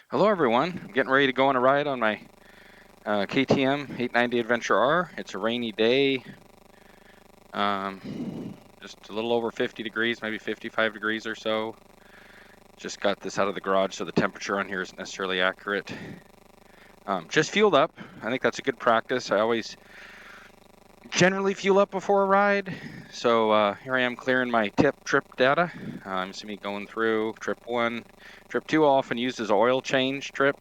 Hello everyone, I'm getting ready to go on a ride on my KTM 890 Adventure R. It's a rainy day, just a little over 50 degrees, maybe 55 degrees or so. Just got this out of the garage, so the temperature on here isn't necessarily accurate. Just fueled up. I think that's a good practice. I always generally fuel up before a ride. So here I am clearing my trip data. You see me going through trip 1. Trip 2 I'll often use as oil change trip.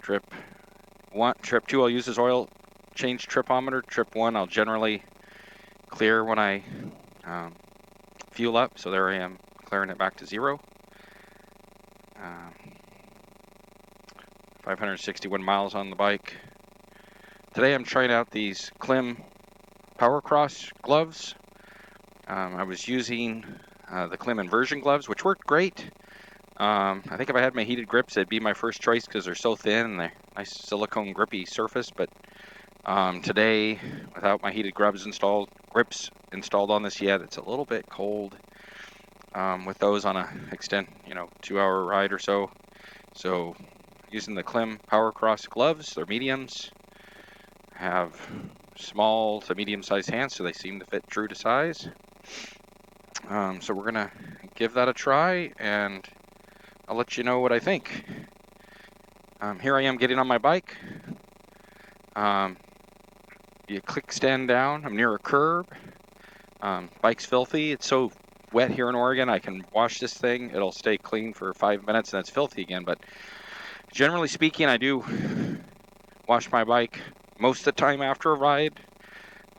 Trip 2 I'll use as oil change tripometer. Trip 1 I'll generally clear when I fuel up. So there I am clearing it back to 0. 561 miles on the bike. Today I'm trying out these Klim Powercross gloves. I was using the Klim inversion gloves, which worked great. I think if I had my heated grips, it'd be my first choice because they're so thin and they're nice silicone grippy surface. But today, without my heated grips installed on this yet, it's a little bit cold with those on a 2-hour ride or so. So using the Klim Powercross gloves, they're mediums, have small to medium-sized hands, so they seem to fit true to size. So we're gonna give that a try, and I'll let you know what I think. Here I am getting on my bike. You click stand down. I'm near a curb. Bike's filthy. It's so wet here in Oregon. I can wash this thing. It'll stay clean for 5 minutes and it's filthy again. But generally speaking, I do wash my bike most of the time after a ride,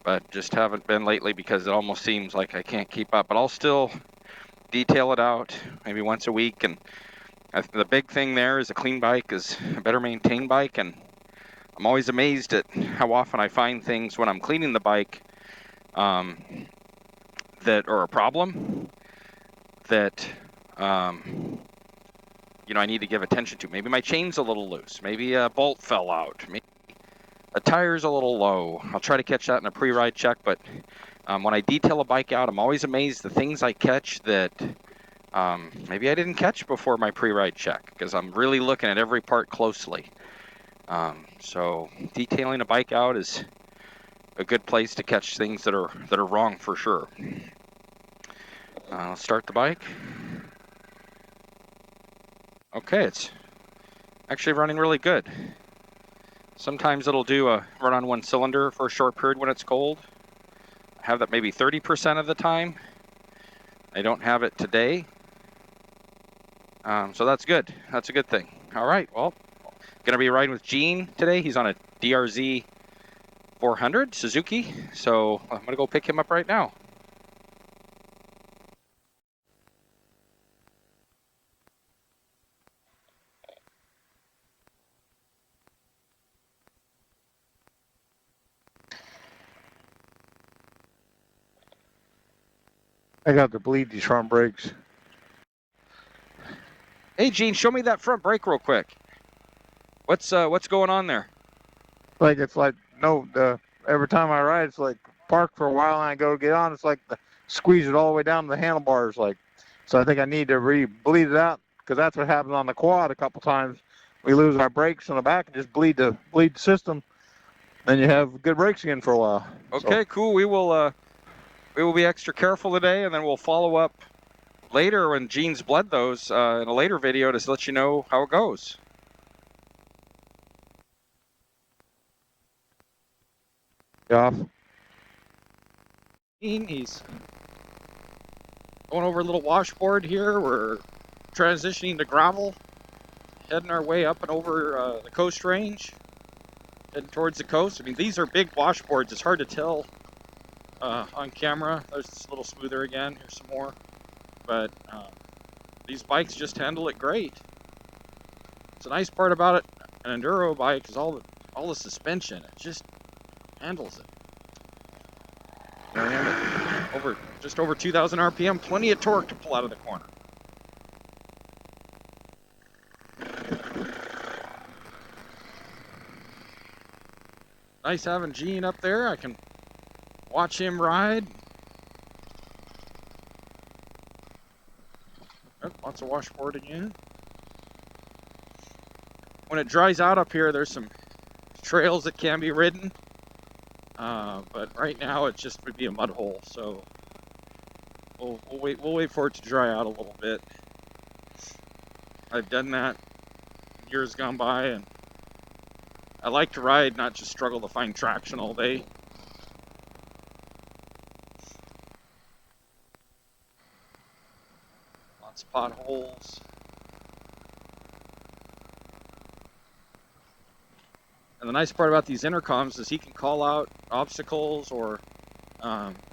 but just haven't been lately because it almost seems like I can't keep up. But I'll still detail it out maybe once a week. And the big thing there is a clean bike is a better maintained bike. And I'm always amazed at how often I find things when I'm cleaning the bike that are a problem that I need to give attention to. Maybe my chain's a little loose. Maybe a bolt fell out. Maybe a tire's a little low. I'll try to catch that in a pre-ride check, but when I detail a bike out, I'm always amazed the things I catch that maybe I didn't catch before my pre-ride check because I'm really looking at every part closely. So detailing a bike out is a good place to catch things that are wrong for sure. I'll start the bike. Okay, it's actually running really good. Sometimes it'll do a run on one cylinder for a short period when it's cold. I have that maybe 30% of the time. I don't have it today. So that's good. That's a good thing. All right, well, gonna be riding with Gene today. He's on a DRZ 400 Suzuki. So I'm gonna go pick him up right now. I got to bleed these front brakes. Hey Gene, show me that front brake real quick. What's going on there? It's like every time I ride, it's like park for a while and I go to get on. It's like squeeze it all the way down to the handlebars. So I think I need to bleed it out because that's what happens on the quad a couple times. We lose our brakes in the back and just bleed the system. Then you have good brakes again for a while. Okay, so cool. We will be extra careful today, and then we'll follow up later when Gene's bled those in a later video to let you know how it goes. Off. He's going over a little washboard here. We're transitioning to gravel, heading our way up and over the coast range, heading towards the coast. I mean, these are big washboards. It's hard to tell on camera. There's this a little smoother again. Here's some more. But these bikes just handle it great. It's a nice part about it, an enduro bike, is all the suspension. It just handles it. Just over 2,000 RPM, plenty of torque to pull out of the corner. Nice having Gene up there. I can watch him ride. Oh, lots of washboard again. when it dries out up here, there's some trails that can be ridden. But right now it just would be a mud hole. So we'll wait for it to dry out a little bit. I've done that years gone by, and I like to ride, not just struggle to find traction all day. Lots of potholes. And the nice part about these intercoms is he can call out obstacles, or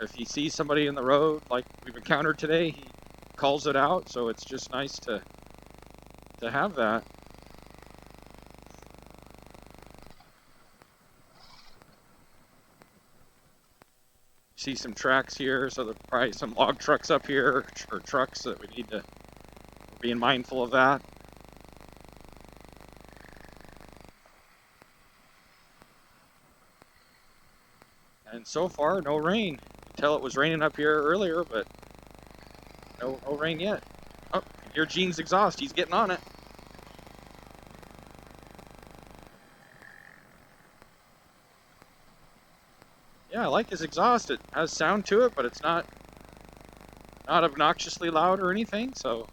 if he sees somebody in the road like we've encountered today, he calls it out. So it's just nice to have that. See some tracks here, so there's probably some log trucks up here, or trucks that we need to be mindful of that. And so far, no rain. You can tell it was raining up here earlier, but no rain yet. Oh, hear Gene's exhaust. He's getting on it. Yeah, I like his exhaust. It has sound to it, but it's not obnoxiously loud or anything, so.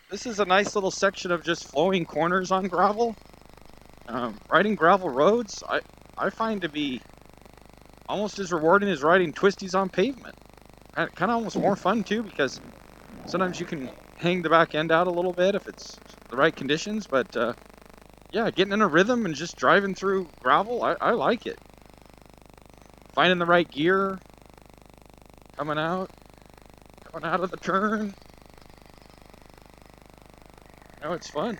This is a nice little section of just flowing corners on gravel. Riding gravel roads, I find to be almost as rewarding as riding twisties on pavement. Kind of almost more fun too, because sometimes you can hang the back end out a little bit if it's the right conditions. But yeah, getting in a rhythm and just driving through gravel, I like it. Finding the right gear, coming out of the turn. No, it's fun.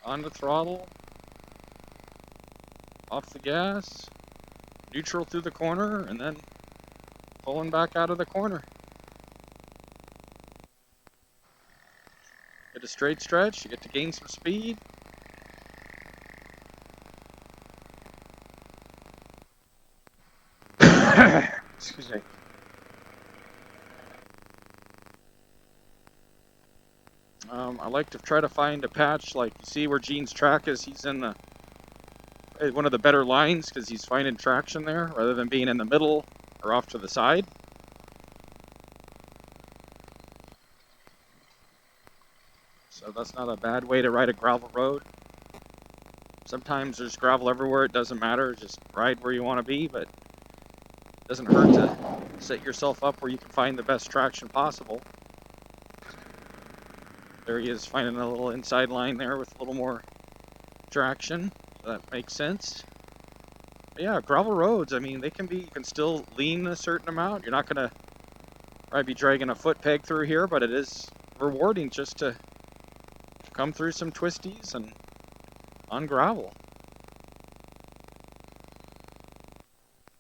On the throttle, off the gas, neutral through the corner, and then pulling back out of the corner. Get a straight stretch, you get to gain some speed. Excuse me. I like to try to find a patch, like you see where Gene's track is. He's in one of the better lines because he's finding traction there rather than being in the middle or off to the side. So that's not a bad way to ride a gravel road. Sometimes there's gravel everywhere. It doesn't matter. Just ride where you want to be, but it doesn't hurt to set yourself up where you can find the best traction possible. There he is, finding a little inside line there with a little more traction. So that makes sense. But yeah, gravel roads, I mean, you can still lean a certain amount. You're not going to probably be dragging a foot peg through here, but it is rewarding just to come through some twisties and on gravel.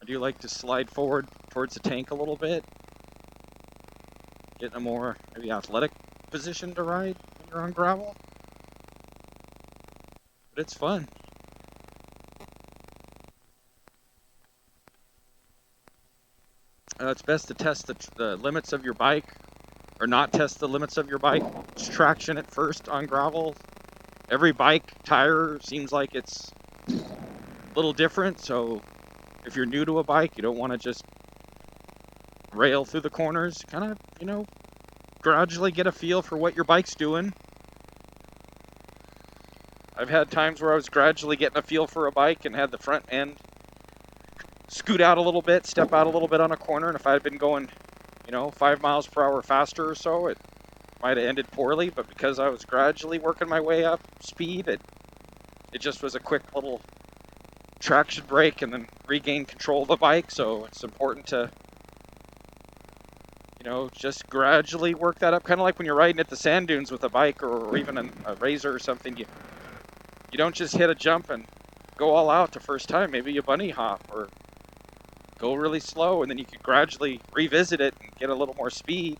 I do like to slide forward towards the tank a little bit. Get in a more maybe athletic position to ride when you're on gravel. But it's fun. It's best to test the limits of your bike, or not test the limits of your bike. Just traction at first on gravel. Every bike tire seems like it's a little different, so if you're new to a bike, you don't want to just rail through the corners. Kind of, gradually get a feel for what your bike's doing. I've had times where I was gradually getting a feel for a bike and had the front end scoot out a little bit, step out a little bit on a corner, and if I had been going, 5 miles per hour faster or so, it might have ended poorly. But because I was gradually working my way up speed, it just was a quick little traction break and then regain control of the bike. So it's important to You know, just gradually work that up, kind of like when you're riding at the sand dunes with a bike or even a razor or something. You don't just hit a jump and go all out the first time. Maybe you bunny hop or go really slow, and then you could gradually revisit it and get a little more speed.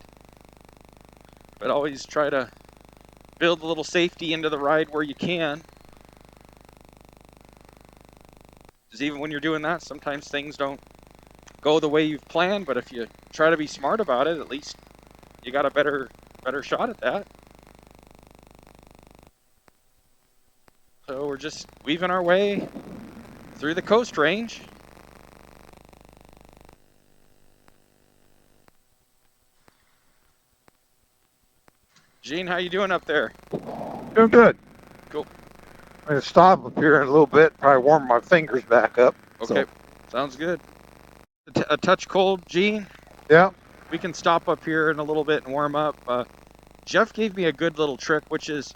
But always try to build a little safety into the ride where you can. Because even when you're doing that, sometimes things don't go the way you've planned, but if you try to be smart about it, at least you got a better shot at that. So we're just weaving our way through the Coast Range. Gene, how you doing up there? Doing good. Cool. I'm gonna stop up here in a little bit. Probably warm my fingers back up. Okay, sounds good. A touch cold, Gene? Yeah. We can stop up here in a little bit and warm up. Jeff gave me a good little trick, which is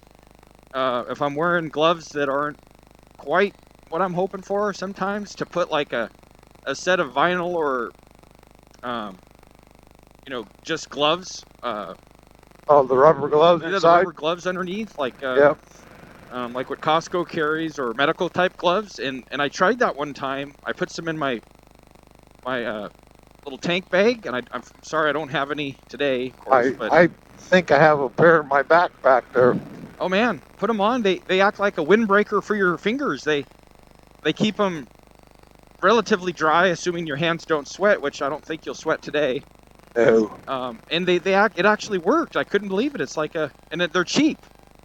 if I'm wearing gloves that aren't quite what I'm hoping for, sometimes to put like a set of vinyl or you know, just gloves. Oh, the rubber gloves The inside. rubber gloves underneath, like Yep. like what Costco carries or medical type gloves. And I tried that one time. I put some in my little tank bag, and I'm sorry I don't have any today, of course. But I think I have a pair in my backpack there. oh man, put them on. They act like a windbreaker for your fingers. They keep them relatively dry, assuming your hands don't sweat, which I don't think you'll sweat today. No. And it actually worked. I couldn't believe it. It's like they're cheap.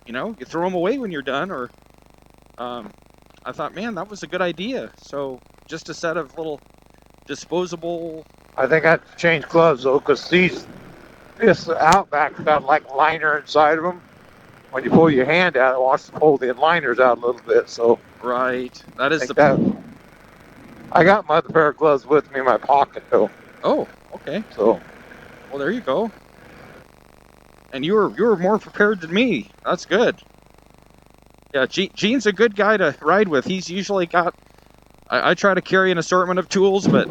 You know, you throw them away when you're done. Or I thought, man, that was a good idea. So just a set of little disposable. I think I have to change gloves though, because this Outback's got like liner inside of them. When you pull your hand out, it wants to pull the liners out a little bit. So Right. That is I got my other pair of gloves with me in my pocket though. Oh, okay. So. Well, there you go. And you were more prepared than me. That's good. Yeah, Gene's a good guy to ride with. He's usually got. I try to carry an assortment of tools, but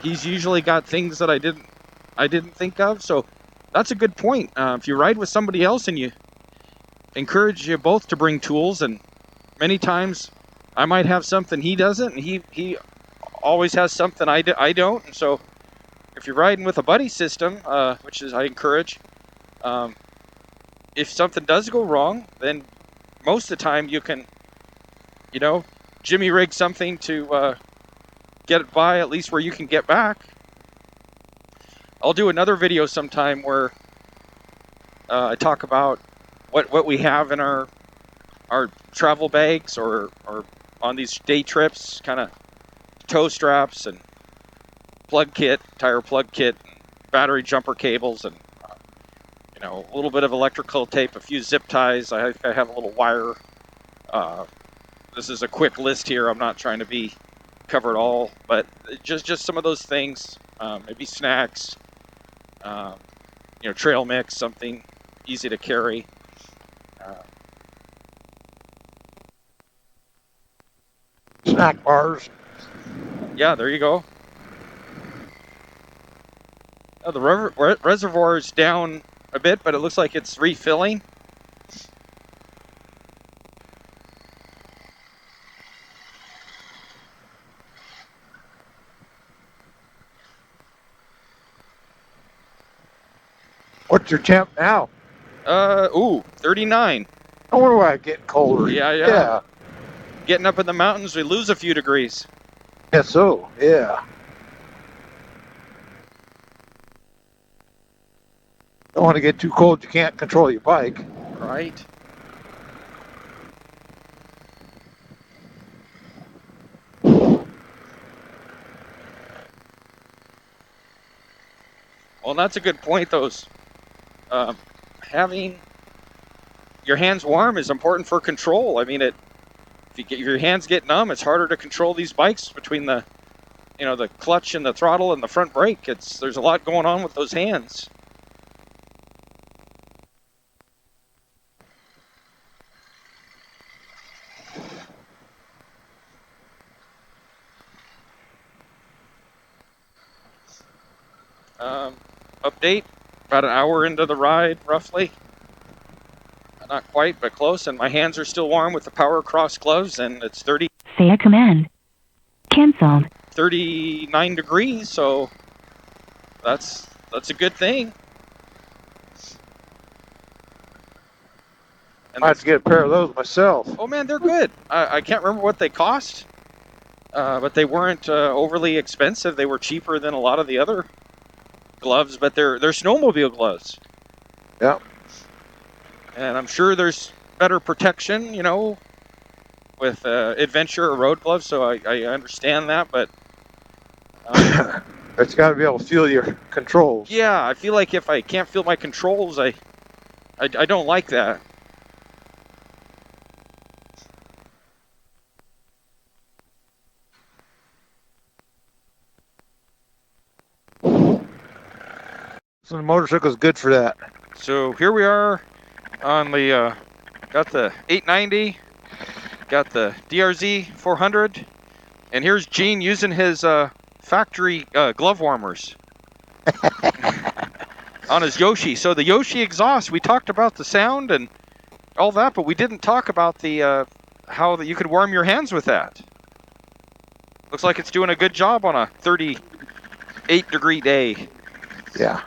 he's usually got things that I didn't think of. So that's a good point. If you ride with somebody else and you encourage you both to bring tools, and many times I might have something he doesn't, and he always has something I don't. And so if you're riding with a buddy system, which is I encourage, if something does go wrong, then most of the time you can, you know, jimmy rig something to get it by at least where you can get back. I'll do another video sometime where I talk about what we have in our travel bags or on these day trips, kind of toe straps and tire plug kit, battery jumper cables, and you know, a little bit of electrical tape, a few zip ties. I have a little wire. This is a quick list here. I'm not trying to cover it all, but just some of those things. Maybe snacks. You know, trail mix, something easy to carry. Snack bars. Yeah, there you go. Oh, the reservoir is down a bit, but it looks like it's refilling. What's your temp now? 39. I wonder why it's getting colder. Yeah. Getting up in the mountains, we lose a few degrees. Guess so, yeah. Don't want to get too cold you can't control your bike. Right. Well, that's a good point. Having your hands warm is important for control. I mean, if your hands get numb, it's harder to control these bikes between the clutch and the throttle and the front brake. There's a lot going on with those hands. update. About an hour into the ride, roughly. Not quite, but close. And my hands are still warm with the Powercross gloves, and it's Say a command. Cancelled. 39 degrees, so that's a good thing. And I have to get a pair of those myself. oh man, they're good. I can't remember what they cost, but they weren't overly expensive. They were cheaper than a lot of the other gloves, but they're snowmobile gloves. Yep. And I'm sure there's better protection, you know, with adventure or road gloves. So I understand that, but it's got to be able to feel your controls. yeah, I feel like if I can't feel my controls, I don't like that. So the motorcycle's good for that. So here we are on the, got the 890, got the DRZ 400, and here's Gene using his factory glove warmers on his Yoshi. So the Yoshi exhaust, we talked about the sound and all that, but we didn't talk about the how that you could warm your hands with that. Looks like it's doing a good job on a 38-degree day. Yeah.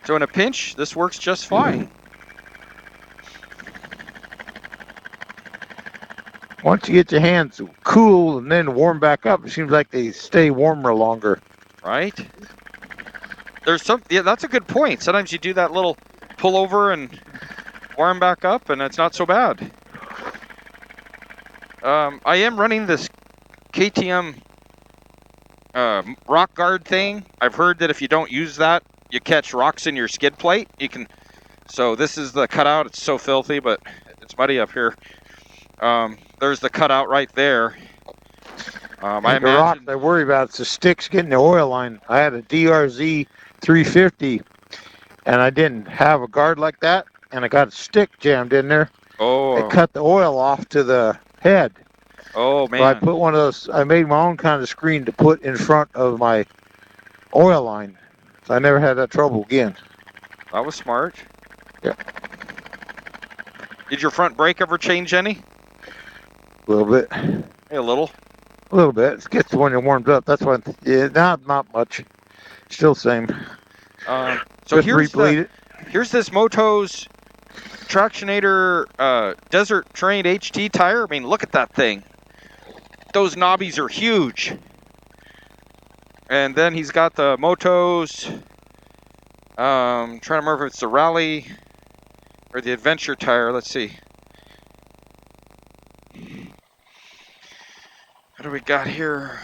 So in a pinch, this works just fine. Once you get your hands cool and then warm back up, it seems like they stay warmer longer. Right? There's some, yeah, that's a good point. Sometimes you do that little pull over and warm back up, and it's not so bad. I am running this KTM rock guard thing. I've heard that if you don't use that, you catch rocks in your skid plate. You can. So this is the cutout. It's so filthy, but it's muddy up here. There's the cutout right there. I the rock I worry about is the sticks getting the oil line. I had a DRZ 350, and I didn't have a guard like that, and I got a stick jammed in there. Oh. It cut the oil off to the head. Oh man. So I put one of those. I made my own kind of screen to put in front of my oil line. So I never had that trouble again. That was smart. Yeah. Did your front brake ever change any? A little bit. Hey, a little. A little bit. It gets when it warms up. That's why. Yeah, not much. Still same. So here's this Moto's Tractionator Desert Terrain HT tire. I mean, look at that thing. Those knobbies are huge. And then he's got the Moto's, trying to remember if it's the Rally or the Adventure tire. Let's see. What do we got here?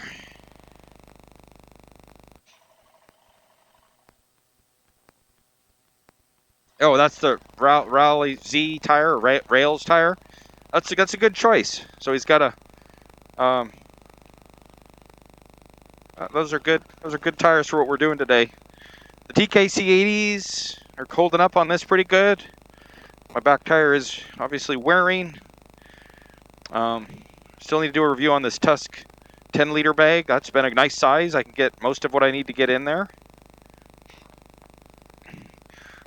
Oh, that's the Rally Z tire, Rails tire. That's a good choice. So he's got a, those are good tires for what we're doing today. The TKC 80s are holding up on this pretty good. My back tire is obviously wearing. Still need to do a review on this Tusk 10-liter bag. That's been a nice size. I can get most of what I need to get in there.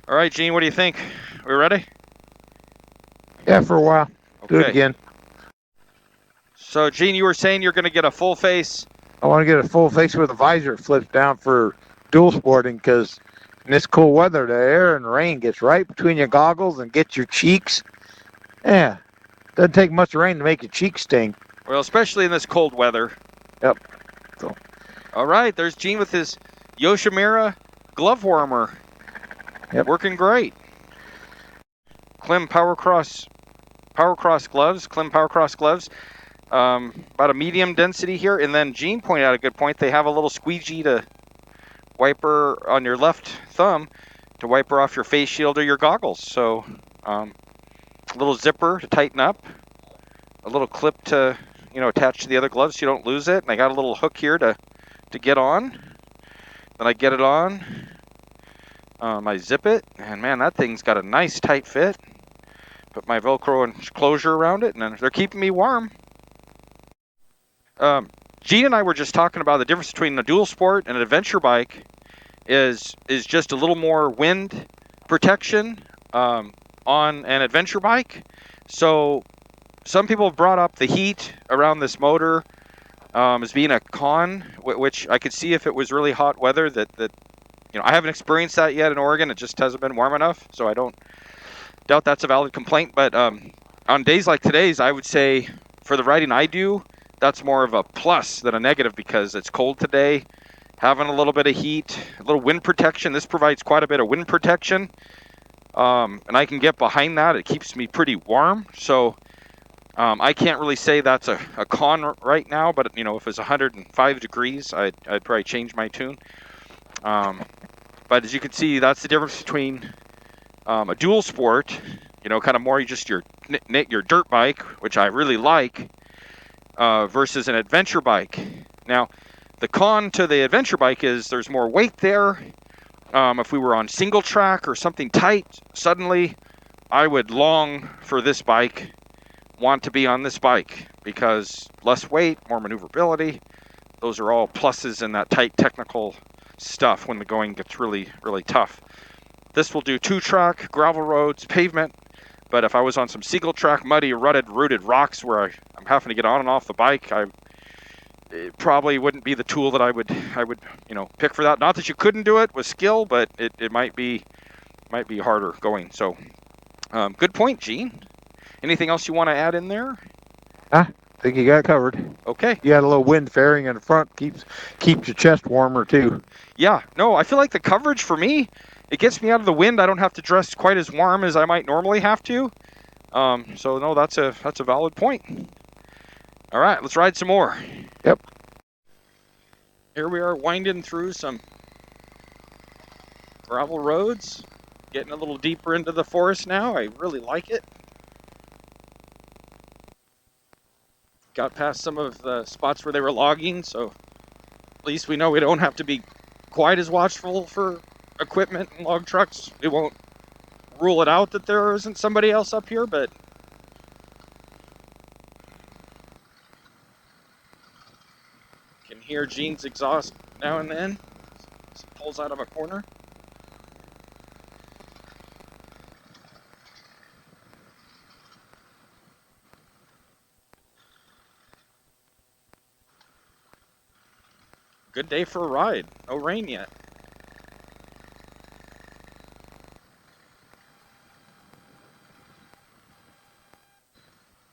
All right, Gene, what do you think? We ready? Yeah, for a while. Okay. Do it again. So, Gene, you were saying you're going to get a full face. I want to get a full face with a visor flips down for dual sporting, because in this cool weather, the air and the rain gets right between your goggles and gets your cheeks. Yeah, doesn't take much rain to make your cheeks sting. Well, especially in this cold weather. Yep. So. All right, there's Gene with his Yoshimura glove warmer. Yep. Working great. Klim Powercross gloves. Klim Powercross gloves. About a medium density here, and then Gene pointed out a good point. They have a little squeegee to wiper on your left thumb to wiper off your face shield or your goggles. So a little zipper to tighten up, a little clip to attach to the other gloves so you don't lose it. And I got a little hook here to get on. Then I get it on. I zip it, and man, that thing's got a nice tight fit. Put my Velcro and closure around it, and they're keeping me warm. Gene and I were just talking about the difference between a dual sport and an adventure bike, is just a little more wind protection on an adventure bike. So some people have brought up the heat around this motor as being a con, which I could see if it was really hot weather. That I haven't experienced that yet in Oregon. It just hasn't been warm enough, so I don't doubt that's a valid complaint. But on days like today's, I would say for the riding I do, that's more of a plus than a negative, because it's cold today, having a little bit of heat, a little wind protection. This provides quite a bit of wind protection, and I can get behind that. It keeps me pretty warm, so I can't really say that's a con right now. But if it's 105 degrees, I'd probably change my tune. But as you can see, that's the difference between a dual sport, kind of more just your dirt bike, which I really like, versus an adventure bike. Now, the con to the adventure bike is there's more weight there. If we were on single track or something tight, suddenly I would long for this bike, want to be on this bike, because less weight, more maneuverability. Those are all pluses in that tight technical stuff when the going gets really, really tough. This will do 2-track, gravel roads, pavement. But if I was on some single track, muddy, rooted rocks where I'm having to get on and off the bike, it probably wouldn't be the tool that I would pick for that. Not that you couldn't do it with skill, but it might be harder going. So good point, Gene. Anything else you want to add in there? I think you got it covered. Okay. You got a little wind fairing in the front, keeps your chest warmer too. Yeah, no, I feel like the coverage for me, it gets me out of the wind. I don't have to dress quite as warm as I might normally have to. So no, that's a valid point. All right, let's ride some more. Yep. Here we are winding through some gravel roads, getting a little deeper into the forest now. I really like it. Got past some of the spots where they were logging, so at least we know we don't have to be quite as watchful for equipment and log trucks. We won't rule it out that there isn't somebody else up here, but can hear Gene's exhaust now and then as it pulls out of a corner. Good day for a ride. No rain yet.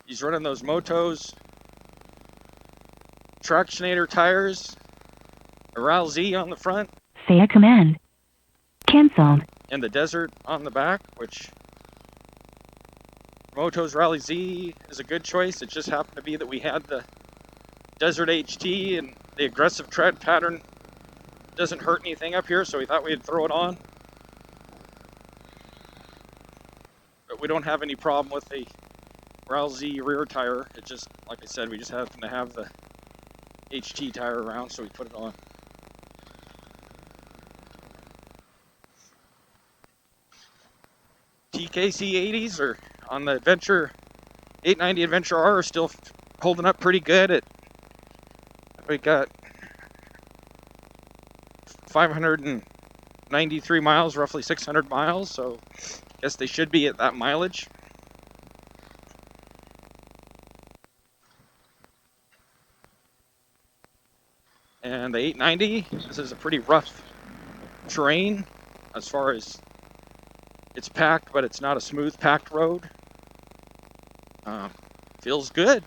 He's running those Motos Tractionator tires, a RAL-Z on the front. Say a command. Cancelled. And the Desert on the back, which Moto's RAL-Z is a good choice. It just happened to be that we had the Desert HT, and the aggressive tread pattern doesn't hurt anything up here, so we thought we'd throw it on. But we don't have any problem with the RAL-Z rear tire. It just, like I said, we just happen to have the HT tire around, so we put it on. TKC 80s are on the Adventure 890 Adventure R are still holding up pretty good. We got 593 miles, roughly 600 miles, so I guess they should be at that mileage. And the 890, this is a pretty rough terrain as far as it's packed, but it's not a smooth packed road. Feels good.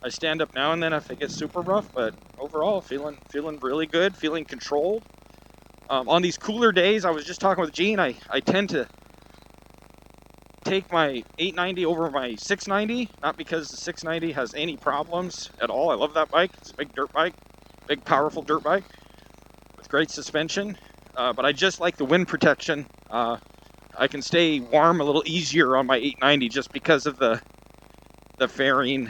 I stand up now and then if it gets super rough, but overall feeling really good, feeling controlled. On these cooler days, I was just talking with Gene, I tend to take my 890 over my 690, not because the 690 has any problems at all. I love that bike. It's a big dirt bike, big powerful dirt bike with great suspension, but I just like the wind protection. I can stay warm a little easier on my 890 just because of the fairing.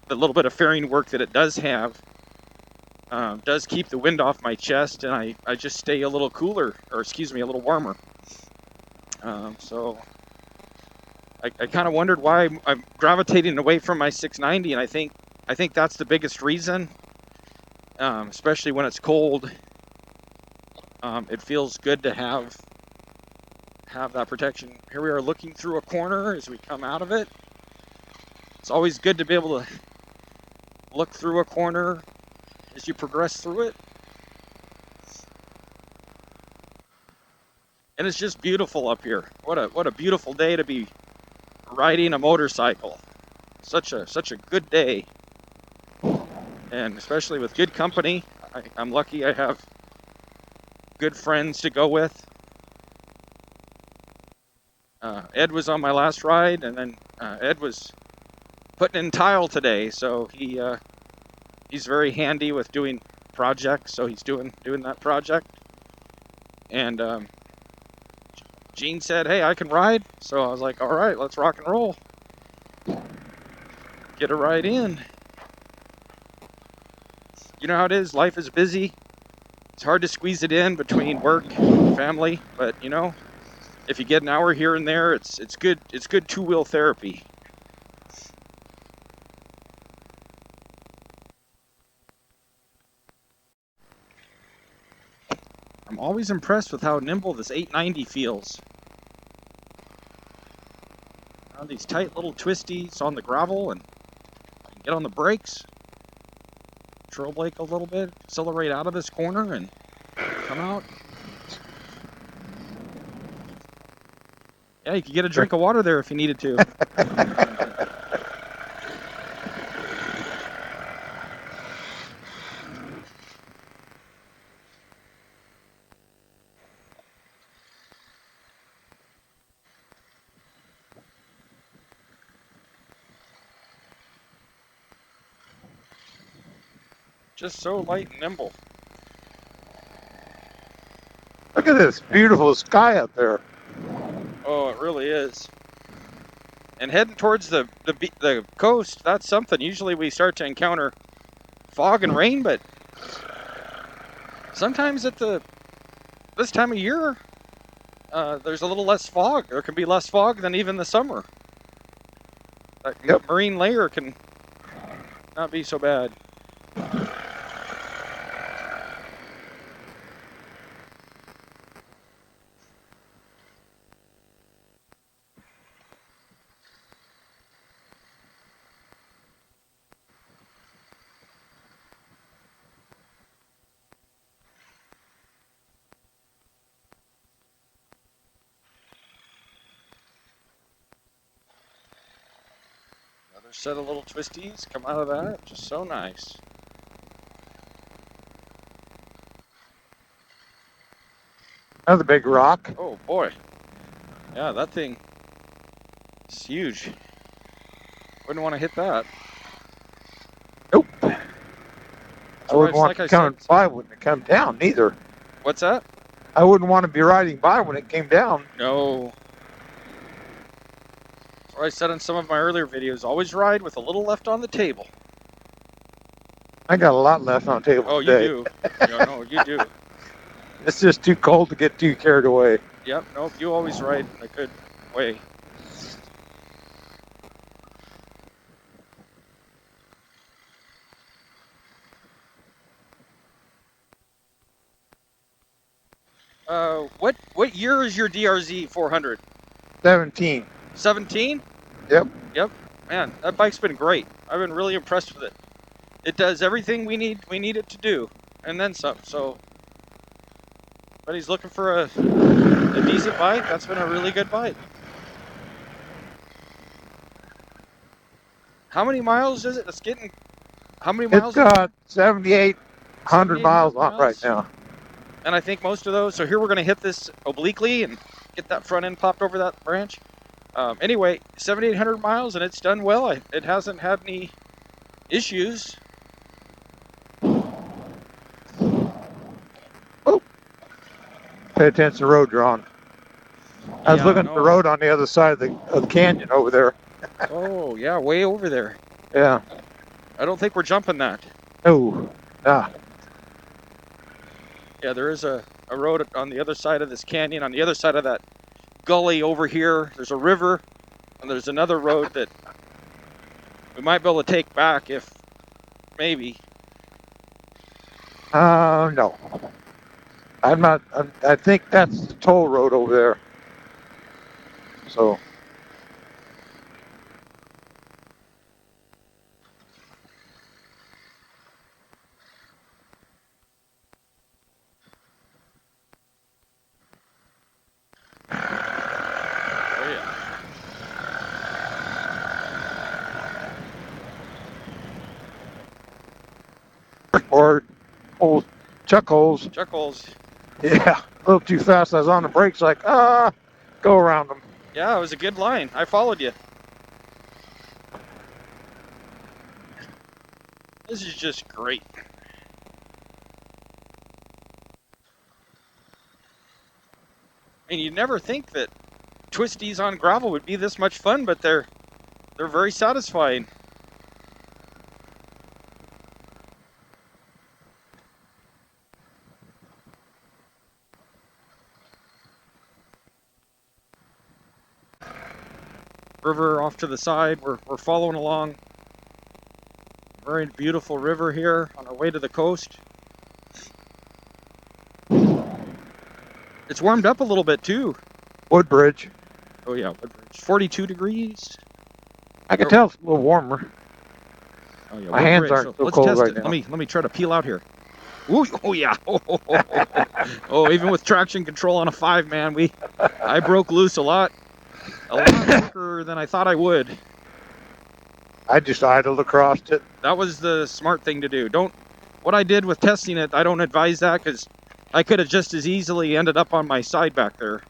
The little bit of fairing work that it does have does keep the wind off my chest, and I just stay a little cooler, or excuse me, a little warmer. So I kind of wondered why I'm gravitating away from my 690, and I think that's the biggest reason, especially when it's cold. It feels good to have that protection. Here we are looking through a corner as we come out of it. It's always good to be able to look through a corner as you progress through it. And it's just beautiful up here. What a beautiful day to be riding a motorcycle. Such a good day. And especially with good company. I'm lucky I have good friends to go with. Ed was on my last ride, and then Ed was putting in tile today, so he's very handy with doing projects, so he's doing that project. And Gene said, hey, I can ride, so I was like, all right, let's rock and roll. Get a ride in. You know how it is, life is busy. It's hard to squeeze it in between work and family, but you know, if you get an hour here and there, it's good two-wheel therapy. I'm always impressed with how nimble this 890 feels. On these tight little twisties on the gravel, and I can get on the brakes, trail brake a little bit, accelerate out of this corner, and come out. Yeah, you could get a drink of water there if you needed to. Just so light and nimble. Look at this beautiful sky up there. Oh, it really is. And heading towards the coast, that's something. Usually we start to encounter fog and rain, but sometimes at this time of year, there's a little less fog. There can be less fog than even the summer. That marine layer can not be so bad. Another set of little twisties come out of that. Just so nice. Another big rock. Oh boy. Yeah, that thing is huge. Wouldn't want to hit that. Nope. I wouldn't want to come by when it come down neither. What's that? I wouldn't want to be riding by when it came down. No. Or I said in some of my earlier videos, always ride with a little left on the table. I got a lot left on the table today. You do. No, you do. It's just too cold to get too carried away. Yep, nope, you always ride in a good way. What year is your DRZ 400? 17. 17? Yep. Yep. Man, that bike's been great. I've been really impressed with it. It does everything we need it to do, and then some. So, but he's looking for a decent bike. That's been a really good bike. How many miles is it? It's getting. How many miles? It's got 7,800 miles on right now. And I think most of those. So here we're going to hit this obliquely and get that front end popped over that branch. Anyway, 7,800 miles, and it's done well. It hasn't had any issues. Oh, pay attention to the road you're on. I was looking at the road on the other side of the canyon over there. Oh, yeah, way over there. Yeah. I don't think we're jumping that. Oh, ah. Yeah, there is a road on the other side of this canyon, on the other side of that gully over here. There's a river, and there's another road that we might be able to take back if maybe. No. I'm not. I think that's the toll road over there. So. Oh yeah. Or old chuck holes. Chuckles. Yeah, a little too fast. I was on the brakes, like, go around them. Yeah, it was a good line. I followed you. This is just great. I mean, you'd never think that twisties on gravel would be this much fun, but they're very satisfying. River off to the side. We're following along. Very beautiful river here on our way to the coast. It's warmed up a little bit too. Woodbridge. Oh yeah, Woodbridge. 42 degrees. I can tell it's a little warmer. Oh yeah, My hands Woodbridge. aren't so Let's cold test right it. now. Let me try to peel out here. Ooh, oh yeah. Oh, even with traction control on a 5-man, I broke loose a lot quicker than I thought I would. I just idled across it. That was the smart thing to do. What I did with testing it, I don't advise that, because I could have just as easily ended up on my side back there.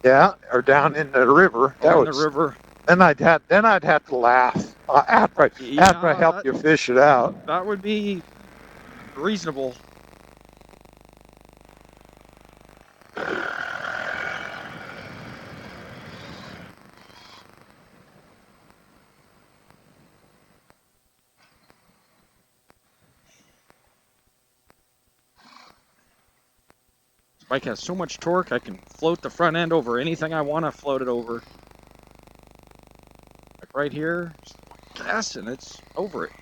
Yeah, or down in the river. The river. Then I'd have to laugh after I helped you fish it out. That would be reasonable. This bike has so much torque, I can float the front end over anything I want to float it over. Like right here, gas, and it's over it.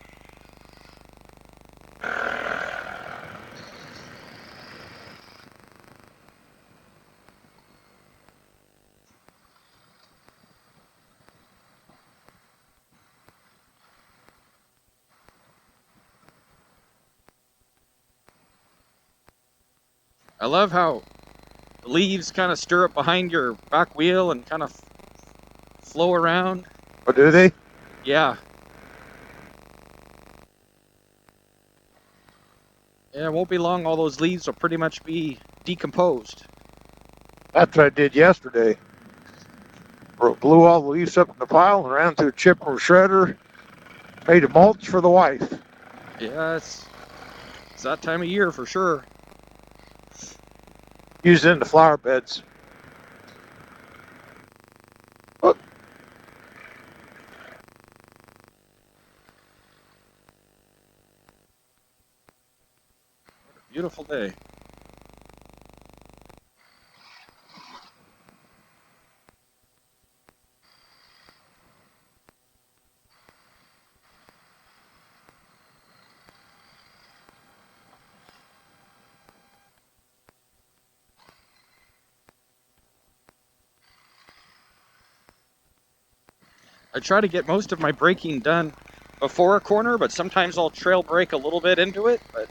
I love how the leaves kind of stir up behind your back wheel and kind of flow around. Or do they? Yeah. Yeah, it won't be long. All those leaves will pretty much be decomposed. That's what I did yesterday. Blew all the leaves up in the pile and ran through a chipper shredder. Made a mulch for the wife. Yeah, it's that time of year for sure. Used it in the flower beds. Oh. Beautiful day. I try to get most of my braking done before a corner, but sometimes I'll trail brake a little bit into it. But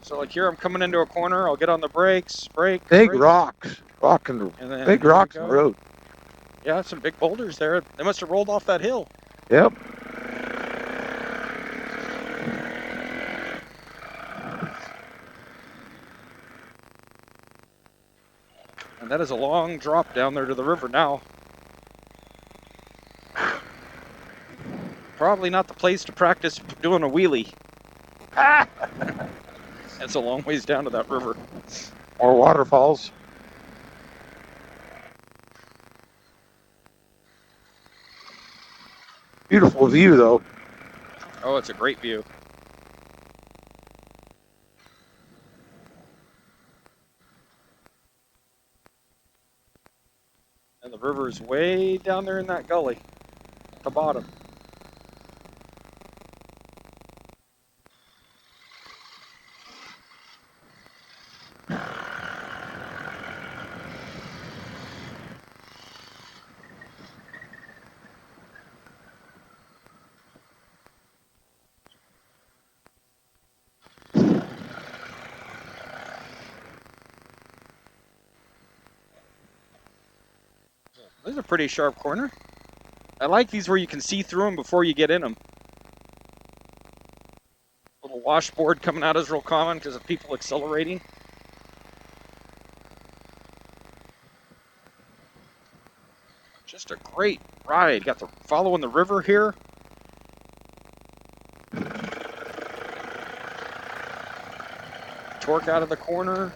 so like here, I'm coming into a corner, I'll get on the brakes, brake. Big rocks. Big rocks in the road. Yeah, some big boulders there. They must have rolled off that hill. Yep. And that is a long drop down there to the river now. Probably not the place to practice doing a wheelie. That's a long ways down to that river. More waterfalls. Beautiful view, though. Oh, it's a great view. And the river is way down there in that gully at the bottom. This is a pretty sharp corner. I like these where you can see through them before you get in them. Little washboard coming out is real common because of people accelerating. Just a great ride. Got the following the river here. Torque out of the corner.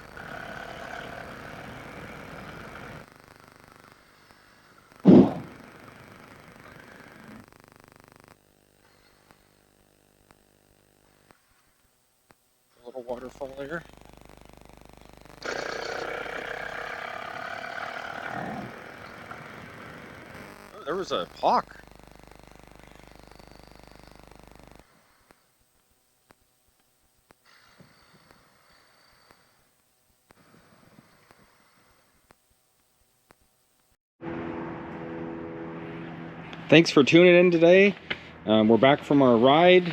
A little waterfall there. Oh, there was a hawk. Thanks for tuning in today. We're back from our ride.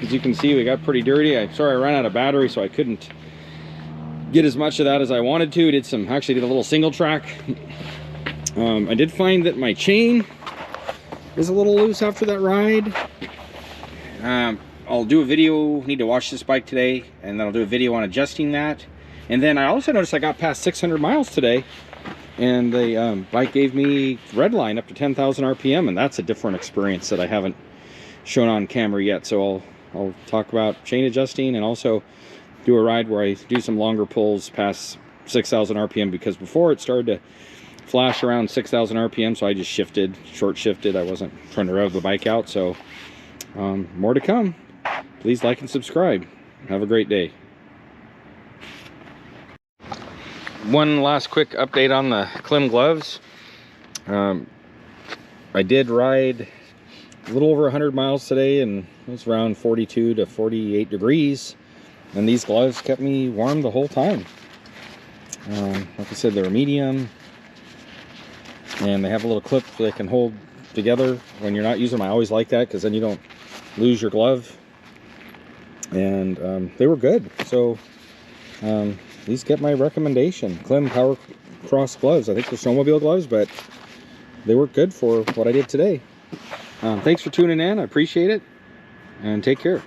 As you can see, we got pretty dirty. Sorry, I ran out of battery, so I couldn't get as much of that as I wanted to. Actually did a little single track. I did find that my chain is a little loose after that ride. I'll do a video, need to wash this bike today, and then I'll do a video on adjusting that. And then I also noticed I got past 600 miles today, and the bike gave me red line up to 10,000 RPM, and that's a different experience that I haven't shown on camera yet. So I'll talk about chain adjusting and also do a ride where I do some longer pulls past 6,000 RPM, because before it started to flash around 6,000 RPM, so I just short shifted. I wasn't trying to rev the bike out. So more to come. Please like and subscribe. Have a great day. One last quick update on the Klim gloves. I did ride a little over 100 miles today, and it was around 42 to 48 degrees, and these gloves kept me warm the whole time. Like I said, they're medium, and they have a little clip they can hold together when you're not using them. I always like that, because then you don't lose your glove. And they were good. So these get my recommendation. Klim Powercross gloves. I think they're snowmobile gloves, but they work good for what I did today. Thanks for tuning in. I appreciate it, and take care.